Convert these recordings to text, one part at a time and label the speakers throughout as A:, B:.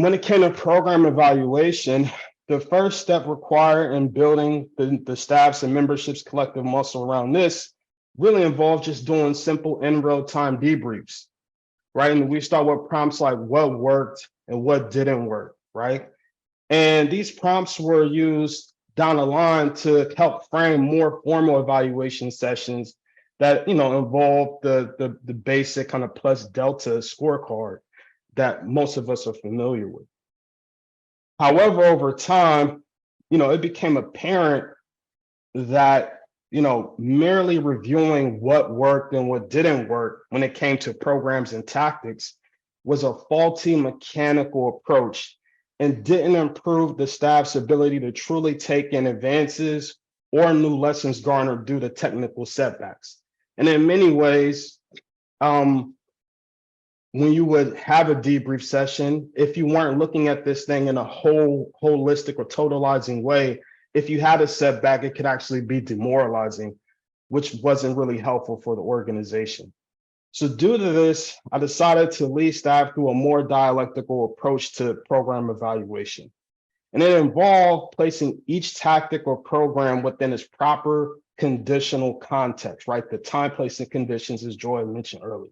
A: And when it came to program evaluation, the first step required in building the staff's and membership's collective muscle around this really involved just doing simple in real time debriefs, right? And we start with prompts like what worked and what didn't work, right? And these prompts were used down the line to help frame more formal evaluation sessions that involve the basic kind of plus delta scorecard that most of us are familiar with. However, over time, it became apparent that merely reviewing what worked and what didn't work when it came to programs and tactics was a faulty mechanical approach and didn't improve the staff's ability to truly take in advances or new lessons garnered due to technical setbacks. And in many ways, when you would have a debrief session, if you weren't looking at this thing in a holistic or totalizing way, if you had a setback, it could actually be demoralizing, which wasn't really helpful for the organization. So due to this, I decided to lead staff through a more dialectical approach to program evaluation. And it involved placing each tactic or program within its proper conditional context, right? The time, place, and conditions, as Joy mentioned earlier.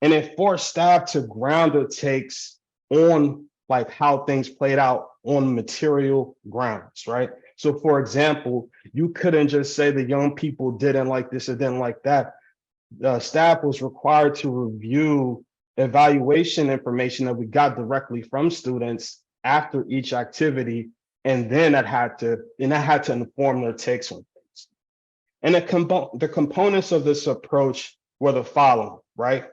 A: And it forced staff to ground their takes on like how things played out on material grounds, right? So for example, you couldn't just say the young people didn't like this or didn't like that. Staff was required to review evaluation information that we got directly from students after each activity, and then that had to inform their takes on things. And the components of this approach were the following, right?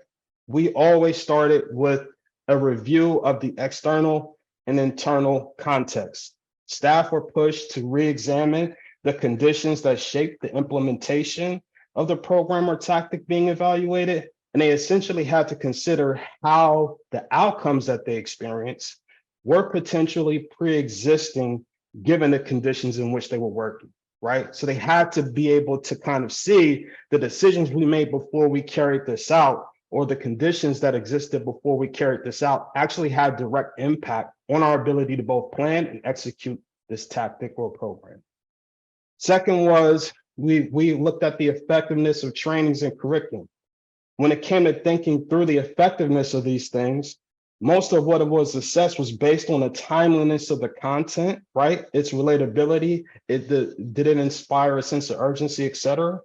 A: We always started with a review of the external and internal context. Staff were pushed to re-examine the conditions that shaped the implementation of the program or tactic being evaluated, and they essentially had to consider how the outcomes that they experienced were potentially pre-existing given the conditions in which they were working, right? So they had to be able to kind of see the decisions we made before we carried this out, or the conditions that existed before we carried this out actually had direct impact on our ability to both plan and execute this tactic or program. Second was we looked at the effectiveness of trainings and curriculum. When it came to thinking through the effectiveness of these things, most of what it was assessed was based on the timeliness of the content, right? Its relatability, did it inspire a sense of urgency, et cetera.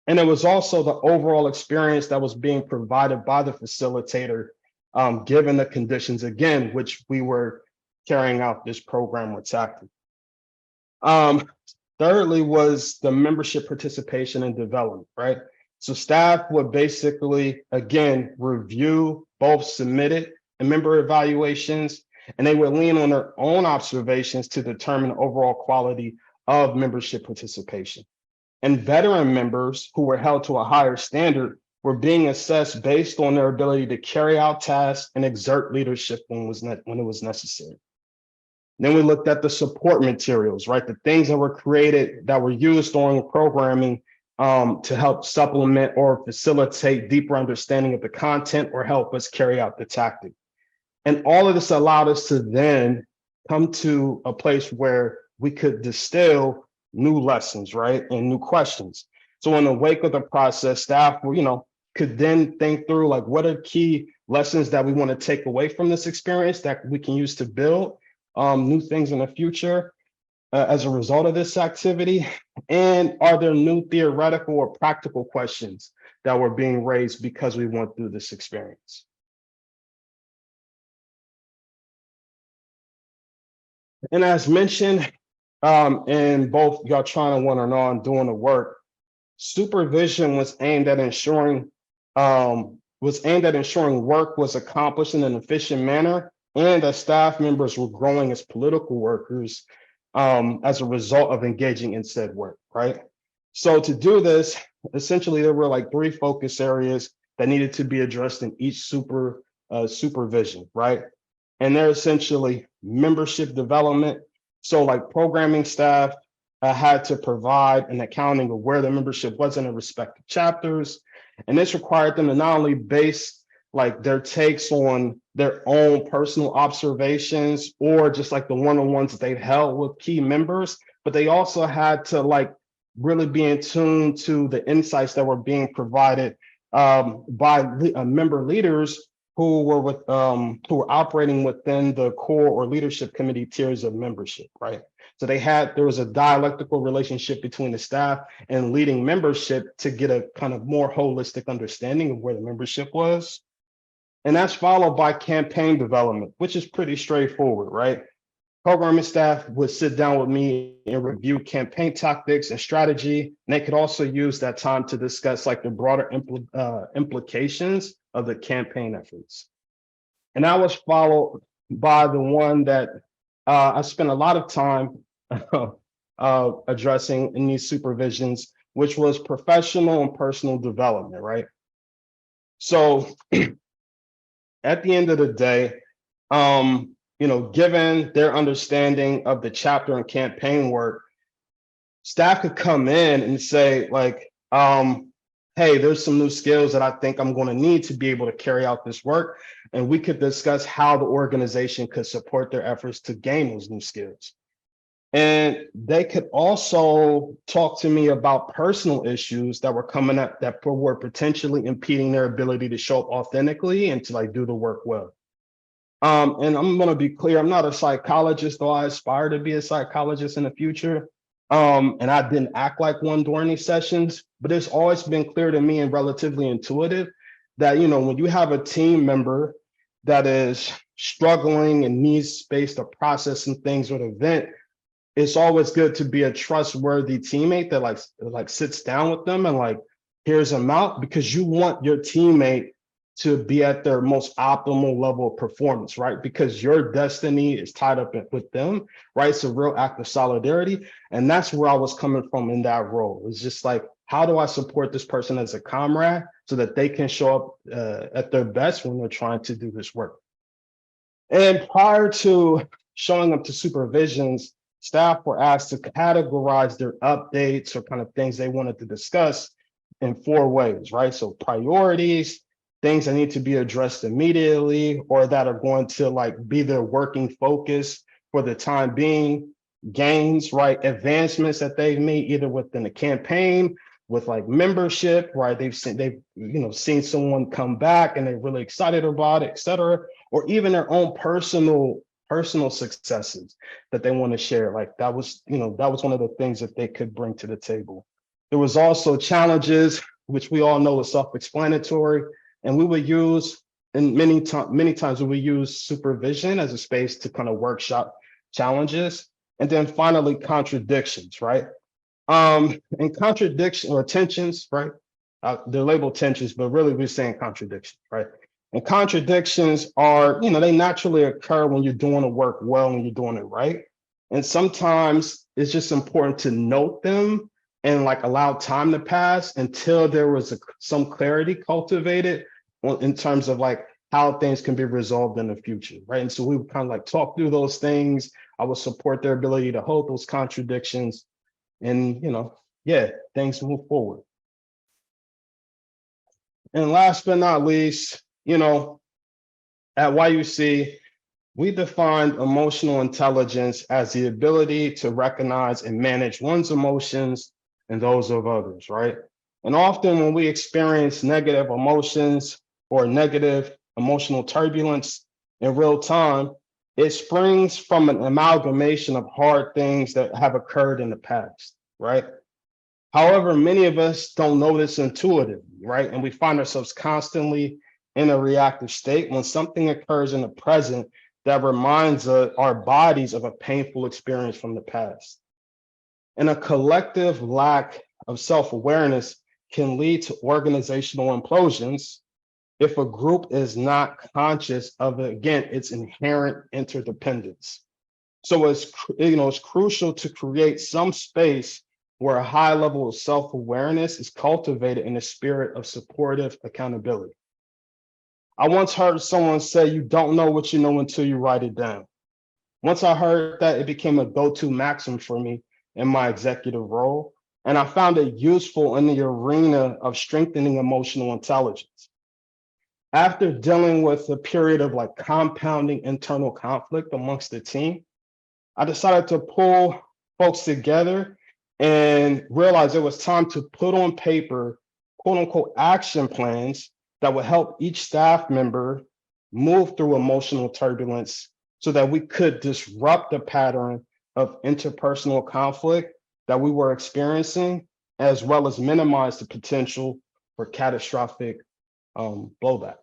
A: And it was also the overall experience that was being provided by the facilitator, given the conditions, again, which we were carrying out this program or tactic. Thirdly was the membership participation and development, right? So staff would basically, again, review both submitted and member evaluations, and they would lean on their own observations to determine overall quality of membership participation. And veteran members who were held to a higher standard were being assessed based on their ability to carry out tasks and exert leadership when it was necessary. Then we looked at the support materials, right? The things that were created that were used during programming to help supplement or facilitate deeper understanding of the content or help us carry out the tactic. And all of this allowed us to then come to a place where we could distill new lessons, right? And new questions. So in the wake of the process, staff could then think through like, what are key lessons that we want to take away from this experience that we can use to build new things in the future as a result of this activity? And are there new theoretical or practical questions that were being raised because we went through this experience? And as mentioned, in both y'all trying to one or not and doing the work, supervision was aimed at ensuring work was accomplished in an efficient manner and that staff members were growing as political workers as a result of engaging in said work, right? So to do this, essentially there were like 3 focus areas that needed to be addressed in each supervision, right? And they're essentially membership development. So like programming staff had to provide an accounting of where the membership was in the respective chapters. And this required them to not only base like their takes on their own personal observations or just like the one-on-ones that they've held with key members, but they also had to like really be in tune to the insights that were being provided by member leaders who were operating within the core or leadership committee tiers of membership, right? So there was a dialectical relationship between the staff and leading membership to get a kind of more holistic understanding of where the membership was. And that's followed by campaign development, which is pretty straightforward, right? Programming staff would sit down with me and review campaign tactics and strategy. And they could also use that time to discuss like the broader implications of the campaign efforts. And that was followed by the one that I spent a lot of time addressing in these supervisions, which was professional and personal development, right? So at the end of the day, given their understanding of the chapter and campaign work, staff could come in and say like, hey, there's some new skills that I think I'm going to need to be able to carry out this work. And we could discuss how the organization could support their efforts to gain those new skills. And they could also talk to me about personal issues that were coming up that were potentially impeding their ability to show up authentically and to like do the work well. And I'm going to be clear, I'm not a psychologist, though I aspire to be a psychologist in the future. And I didn't act like one during these sessions, but it's always been clear to me and relatively intuitive that, when you have a team member that is struggling and needs space to process some things or to vent, it's always good to be a trustworthy teammate that like sits down with them and like hears them out, because you want your teammate to be at their most optimal level of performance, right? Because your destiny is tied up with them, right? It's a real act of solidarity. And that's where I was coming from in that role. It's just like, how do I support this person as a comrade so that they can show up at their best when they're trying to do this work? And prior to showing up to supervisions, staff were asked to categorize their updates or kind of things they wanted to discuss in 4 ways, right? So priorities, things that need to be addressed immediately or that are going to like be their working focus for the time being, gains, right? Advancements that they've made either within the campaign, with like membership, right? They've seen someone come back and they're really excited about it, et cetera, or even their own personal successes that they want to share. Like that was one of the things that they could bring to the table. There was also challenges, which we all know is self-explanatory. And we would use, and many times we would use supervision as a space to kind of workshop challenges. And then finally, contradictions, right? And contradiction or tensions, right? They're labeled tensions, but really we're saying contradictions, right? And contradictions are, they naturally occur when you're doing the work well and you're doing it right. And sometimes it's just important to note them and like allow time to pass until there was some clarity cultivated in terms of like how things can be resolved in the future, right? And so we would kind of like talk through those things. I would support their ability to hold those contradictions and, things move forward. And last but not least, at YUC, we defined emotional intelligence as the ability to recognize and manage one's emotions and those of others, right? And often when we experience negative emotions or negative emotional turbulence in real time, it springs from an amalgamation of hard things that have occurred in the past, right? However, many of us don't know this intuitively, right? And we find ourselves constantly in a reactive state when something occurs in the present that reminds our bodies of a painful experience from the past. And a collective lack of self-awareness can lead to organizational implosions if a group is not conscious of, again, its inherent interdependence. So it's crucial to create some space where a high level of self-awareness is cultivated in a spirit of supportive accountability. I once heard someone say, you don't know what you know until you write it down. Once I heard that, it became a go-to maxim for me in my executive role. And I found it useful in the arena of strengthening emotional intelligence. After dealing with a period of like compounding internal conflict amongst the team, I decided to pull folks together and realize it was time to put on paper, quote unquote, action plans that would help each staff member move through emotional turbulence so that we could disrupt the pattern of interpersonal conflict that we were experiencing, as well as minimize the potential for catastrophic blowback,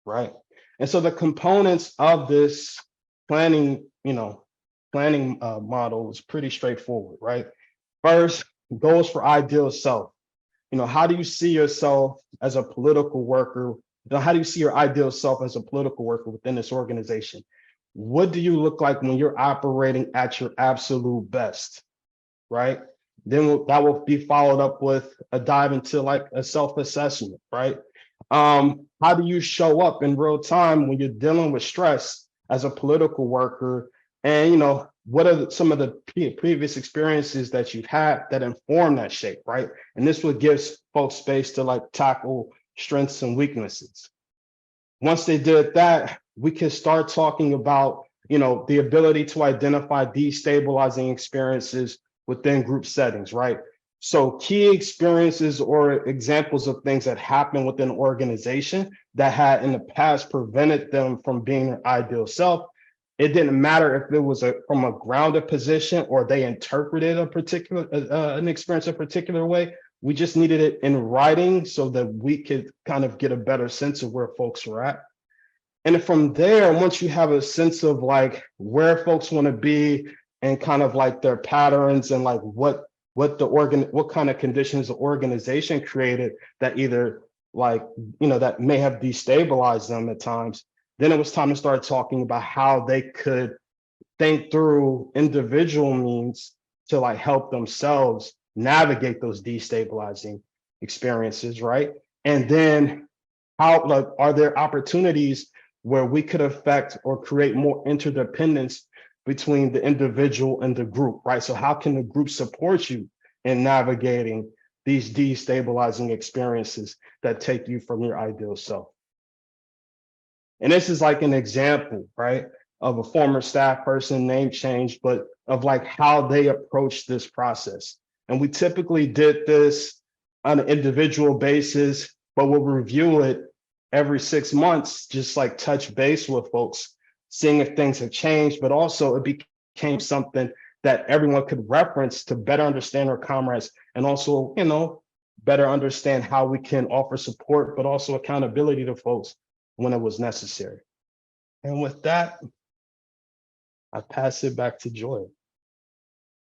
A: right? And so the components of this planning, planning model is pretty straightforward, right? First, goals for ideal self. How do you see yourself as a political worker? How do you see your ideal self as a political worker within this organization? What do you look like when you're operating at your absolute best, right? Then that will be followed up with a dive into like a self-assessment, right? How do you show up in real time when you're dealing with stress as a political worker? And what are some of the previous experiences that you've had that inform that shape, right? And this would give folks space to like tackle strengths and weaknesses. Once they did that, we can start talking about the ability to identify destabilizing experiences within group settings, right? So key experiences or examples of things that happen within an organization that had in the past prevented them from being their ideal self. It didn't matter if it was from a grounded position or they interpreted a particular an experience a particular way. We just needed it in writing so that we could kind of get a better sense of where folks were at. And from there, once you have a sense of like where folks want to be and kind of like their patterns and like what kind of conditions the organization created that either like, that may have destabilized them at times, then it was time to start talking about how they could think through individual means to like help themselves navigate those destabilizing experiences, right? And then how, like, are there opportunities where we could affect or create more interdependence between the individual and the group, right? So how can the group support you in navigating these destabilizing experiences that take you from your ideal self? And this is like an example, right, of a former staff person, name change, but of like how they approach this process. And we typically did this on an individual basis, but we'll review it every 6 months, just like touch base with folks, seeing if things have changed, but also it became something that everyone could reference to better understand our comrades and also, better understand how we can offer support, but also accountability to folks when it was necessary. And with that, I pass it back to Joy.